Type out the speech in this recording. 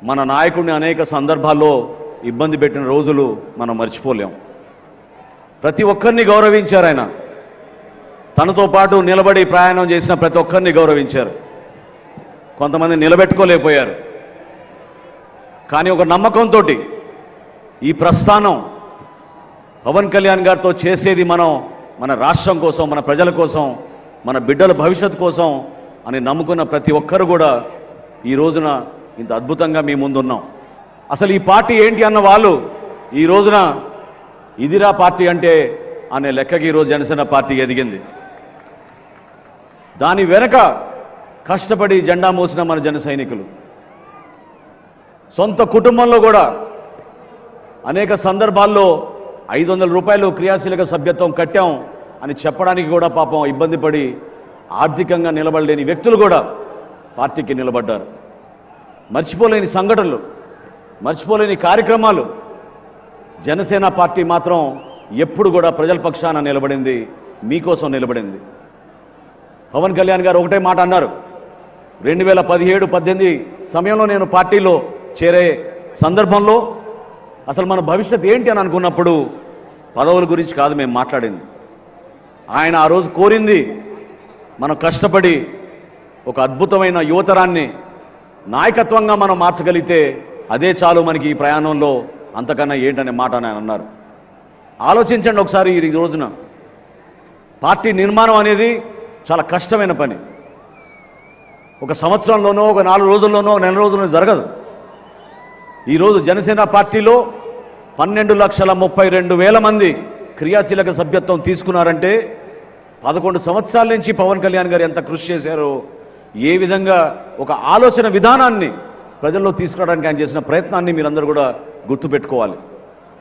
మన నాయకుడిని అనేక సందర్భాల్లో ఇబ్బంది పెట్టిన రోజులు మనం మర్చిపోలేం. ప్రతి ఒక్కరిని గౌరవించారు ఆయన. తనతో పాటు నిలబడి ప్రయాణం చేసిన ప్రతి ఒక్కరిని గౌరవించారు. కొంతమంది నిలబెట్టుకోలేకపోయారు. కానీ ఒక నమ్మకంతో ఈ ప్రస్థానం పవన్ కళ్యాణ్ గారితో చేసేది మనం మన రాష్ట్రం కోసం, మన ప్రజల కోసం, మన బిడ్డల భవిష్యత్తు కోసం అని నమ్ముకున్న ప్రతి ఒక్కరు కూడా ఈ రోజున ఇంత అద్భుతంగా మీ ముందున్నాం. అసలు ఈ పార్టీ ఏంటి అన్న వాళ్ళు ఈ రోజున ఇదిరా పార్టీ అంటే అనే లెక్కకి ఈరోజు జనసేన పార్టీ ఎదిగింది. దాని వెనక కష్టపడి జెండా మోసిన మన జన సైనికులు. సొంత కుటుంబంలో కూడా అనేక సందర్భాల్లో 500 రూపాయలు క్రియాశీలక సభ్యత్వం కట్టాం అని చెప్పడానికి కూడా పాపం ఇబ్బంది పడి ఆర్థికంగా నిలబడలేని వ్యక్తులు కూడా పార్టీకి నిలబడ్డారు. మర్చిపోలేని సంఘటనలు, మర్చిపోలేని కార్యక్రమాలు. జనసేన పార్టీ మాత్రం ఎప్పుడు కూడా ప్రజల పక్షాన నిలబడింది, మీకోసం నిలబడింది. పవన్ కళ్యాణ్ గారు ఒకటే మాట అన్నారు. 2017-18 సమయంలో నేను పార్టీలో చేరే సందర్భంలో అసలు మన భవిష్యత్ ఏంటి అని అనుకున్నప్పుడు పదవుల గురించి కాదు మేము మాట్లాడింది. ఆయన ఆ రోజు కోరింది మనం కష్టపడి ఒక అద్భుతమైన యువతరాన్ని నాయకత్వంగా మనం మార్చగలిగితే అదే చాలు మనకి ఈ ప్రయాణంలో, అంతకన్నా ఏంటనే మాట ఆయన అన్నారు. ఆలోచించండి ఒకసారి. ఈ రోజున పార్టీ నిర్మాణం అనేది చాలా కష్టమైన పని. ఒక సంవత్సరంలోనో, ఒక 4 రోజుల్లోనో, 1 నెల రోజుల్లోనో జరగదు. ఈరోజు జనసేన పార్టీలో 12,32,000 మంది క్రియాశీలక సభ్యత్వం తీసుకున్నారంటే 11 సంవత్సరాల నుంచి పవన్ కళ్యాణ్ గారు ఎంత కృషి చేశారో, ఏ విధంగా ఒక ఆలోచన విధానాన్ని ప్రజల్లో తీసుకురావడానికి ఆయన చేసిన ప్రయత్నాన్ని మీరందరూ కూడా గుర్తుపెట్టుకోవాలి.